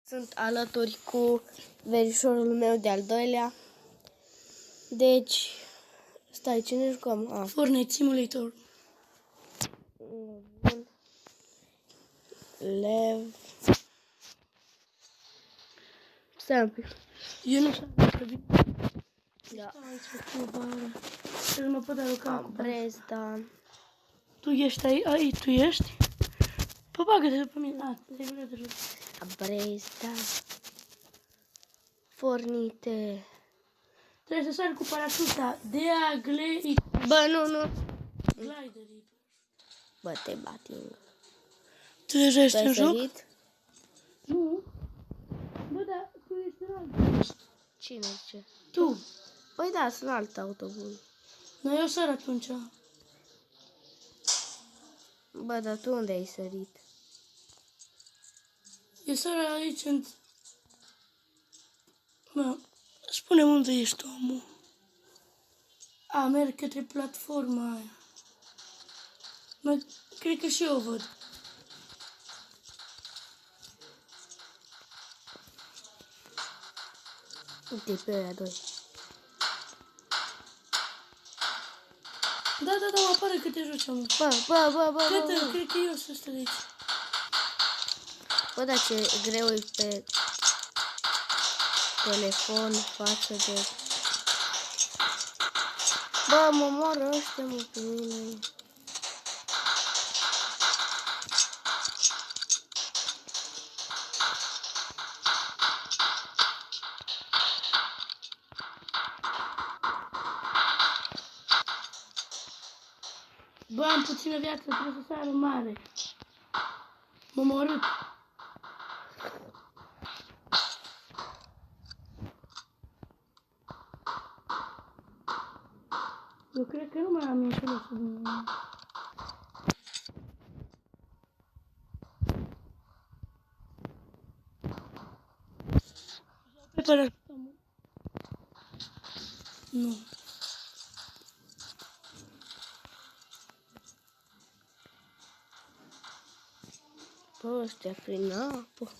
Sunt alături cu verișorul meu de-al doilea. Deci, stai, ce ne jucăm? Fortnite Simulator. Bun. Lev. Stai un pic. Eu nu știu dacă bine. Da. Să nu mă pot aruca cu Brezda. Tu ești aici, tu ești? Păi bagă-te după mine. Te-ai vrea de jos. Brezda. Fornite. Trebuie să sari cu parașuta. Bă, nu. Gliderii. Bă, te bating. Tu deja ești Tu ai în joc? sărit? Nu. Bă, da, tu ești în alt. Cine zice? Tu. Păi da, sunt alt autobuz. Noi o sar atunci. Bă, dar tu unde ai sărit? Eu sar aici în... Bă, spune-mi unde ești, omul. Merg către platforma aia. Mă, cred că și eu o văd. Uite, pe ăia doi. Da, mă apare că te joci, omul. Bă. Gata, cred că eu sunt ăsta de aici. Bă, dar ce greu e pe telefon față de... Bă, mă moară ăștia, mă, pe mine. Bă, am puțină viață, trebuie să sară mare. M-am omorât. Eu cred că nu mai am înțelesul din mine. Pe parașută. Nu. Bă, ăștia prin apă.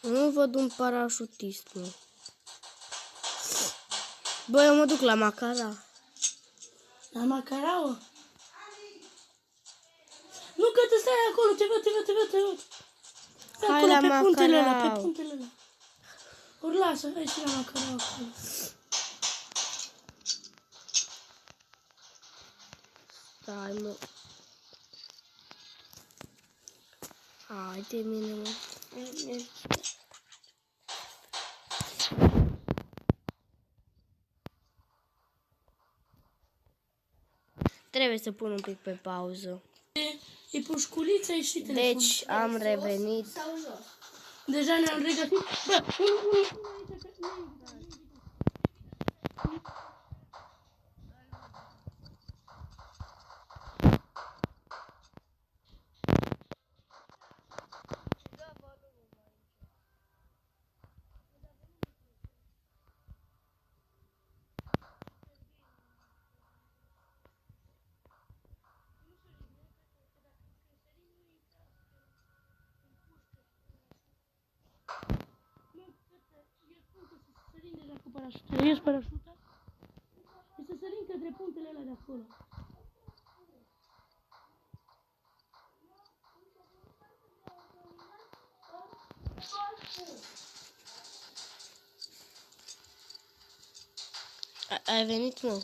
Nu văd un parașutist, mă. Bă, eu mă duc la Macara. La Macarao? Nu, că te stai acolo, te văd. Stai Hai acolo, la pe puntele ăla, Macarao. pe puntele ăla. Ori lasă, hai și la Macarao acolo. Stai, mă. Hai de mine, mă. Trebuie să pun un pic pe pauză. E pușculița și telefonul. Deci, am revenit. Deja ne-am regăsit. Bă, unul aici, că Ies parașuta. Și să sărim către punctele alea de acolo. Ai venit, mă?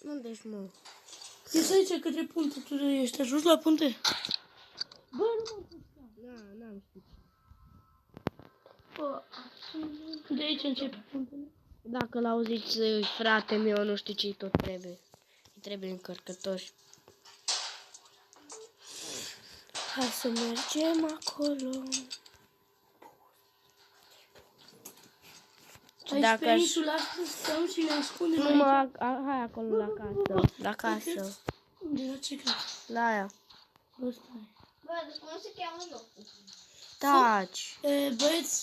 Unde-și, mă? Ies aici către punte, tu ești ajuns la punte? Bă, nu mă pușca. N-am știut. Bă, de aici începe puntele. Dacă l-auziți, frate meu, nu știu ce-i tot trebuie. Îi trebuie încărcători. Hai să mergem acolo. Aici pe insula asta stăm și ne ascundem Nu aici. mă, hai acolo la casă. La casă. Unde, la ce casă? La aia. Bă, stai. Bă, cum se cheamă locul? Taci. Băieți,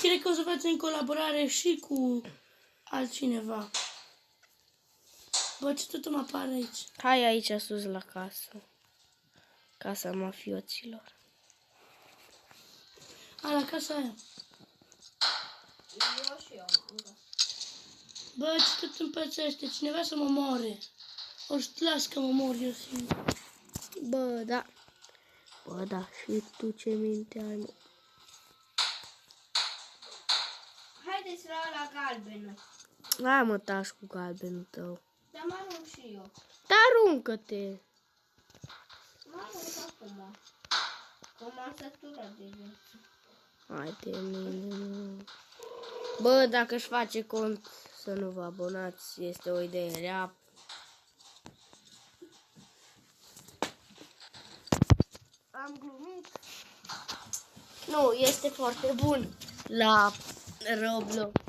cred că o să facem colaborare și cu altcineva. Bă, ce tot mă apare aici? Hai aici sus la casă. Casa mafioților. A, la casa aia. Eu și eu, mă. Bă, ce tot împățește? Cineva să mă moare. O să las că mă mor eu singur. Bă, da. Bă, da. Și tu ce minte ai, mă? Haideți la galbenă. Hai, mă, tași cu galbenul tău. Dar mă arunc și eu. Dar aruncă-te. Mă arunc acum. Că m-am săturat de viață. Hai de mine, mă. Bă, dacă își face cont să nu vă abonați, este o idee rea. Am glumit. Nu, este foarte bun la Roblox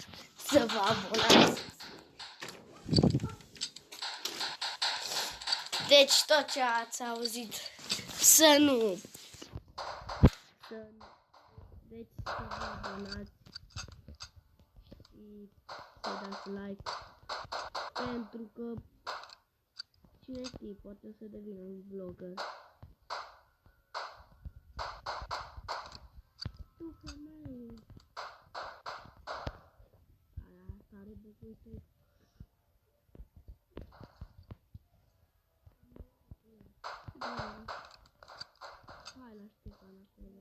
să vă abonați. Deci tot ce ați auzit, să nu. Deci să vă abonați și să dați like. Pentru că cine știe, poate o să devină un vlogger. Tu, femeie. Aia tare bucuită. Da. Hai la Ștefan acolo.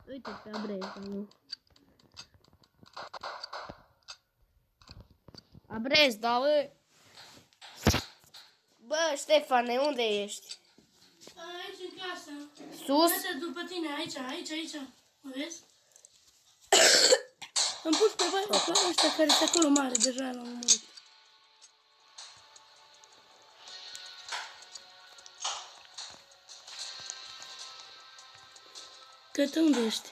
Uite pe Abrezda, nu? Abrezda, bă! Bă, Ștefane, unde ești? Aici în casă. Sus? Uite după tine, aici. Mă vezi? Am pus pe ăștia care sunt acolo mare, deja l-am omorât. Cătă, unde ești?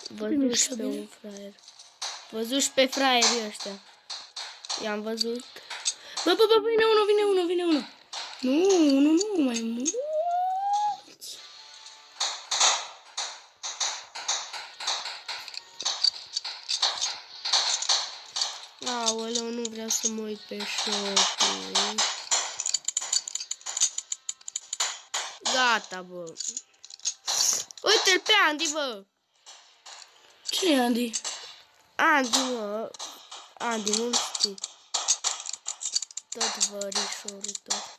Văzuși pe un fraier. Văzuși pe fraierii ăștia. I-am văzut. Bă, vine unul. Nu, mai mulți. Aoleu, nu vreau să mă uit pe shop-ul. Gata, bă. Uite-l pe Andy, bă. Cine e Andy? Andy, mă. Andy, nu știi. Tot vărișorul tău.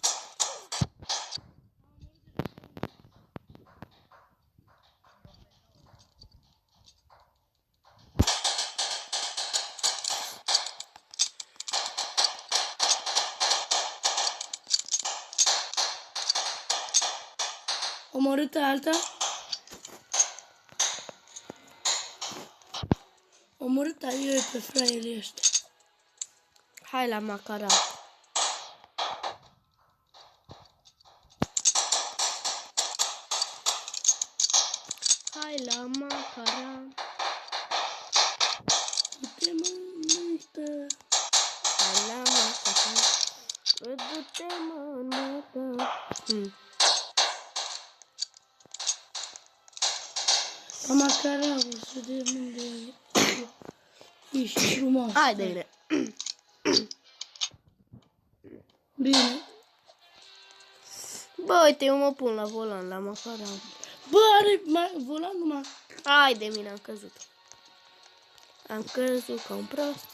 Omorâtă alta? Omorâtă eu pe fraierii ăștia. Hai la Macara. Hai la Macara. Du-te, mă, muită. Hai la Macara. Du-te, mă, muită. Macara, o să vedem unde ești frumos. Hai de bine. Bine. Bă, uite, eu mă pun la volan, la Macara. Bă, are volan numai. Hai de mine, am căzut. Am căzut ca un prost.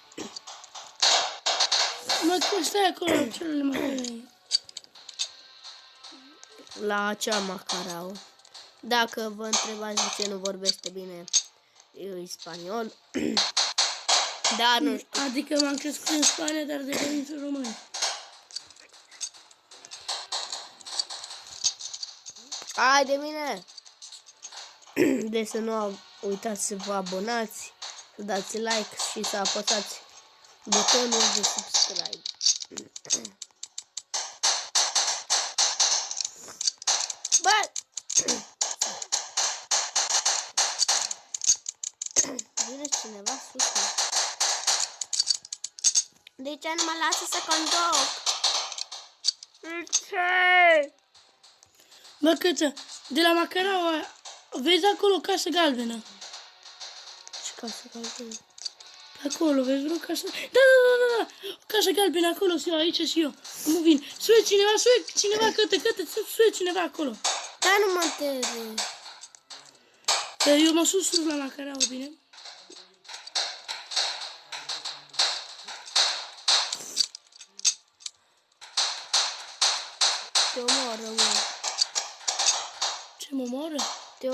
Mă, tu stai acolo, celule Macarei. La acea Macarao. Dacă vă întrebați de ce nu vorbește bine spaniol. Dar nu știu. Adică m-am crescut în Spania, dar de părinți români. Hai de mine! Deci să nu uitați să vă abonați, să dați like și să apăsați butonul de subscribe. Bă! Vine cineva sus. De ce nu mă lasă să conduc? De ce? Bă, Căță, de la Macarau, vezi acolo o casă galbenă. Ce casă galbenă? Acolo, vezi vreo casă? Da. O casă galbenă acolo, și eu, aici și eu. Nu vin. Suie cineva, căte, suie cineva acolo. Da, nu mă întâlni. Eu mă sus la macareaua, bine? Te omoară, mă. Ce mă moară? Te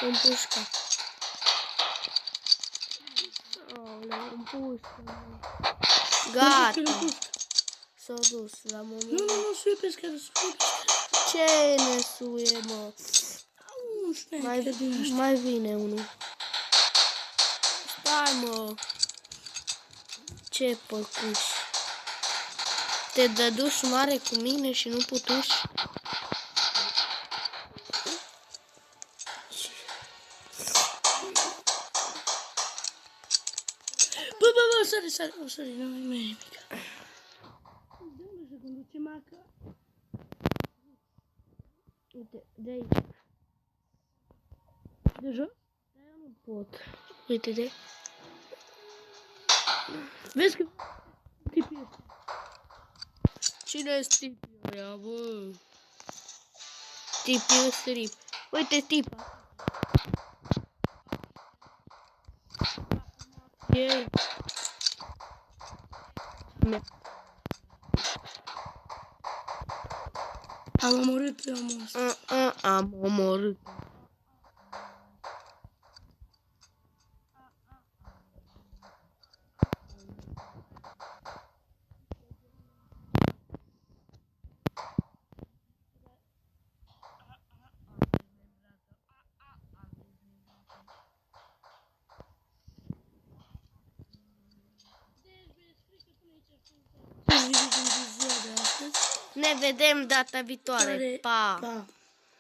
împușcă. Aoleu, împușcă, mă. Gata. S-a dus la moment. Nu, suie pe scară, suie pe scară. Ce ne suie, mă? Nu știu, Mai vine unul. Stai, mă. Ce păcuși. Te dăduși mare cu mine și nu putuși? Bă, sare, sorry, nu mai nimic. De unde se conduce maca? Uite, de aici. De jos? Dar eu nu pot. Uite, de... Vezi că tipul ăsta. Cine-s tipul ăia, bă? Tipul strip. Uite, tipa. E... Am omorât pe omul ăsta. Am omorât. Ne vedem data viitoare. Pa! Pa!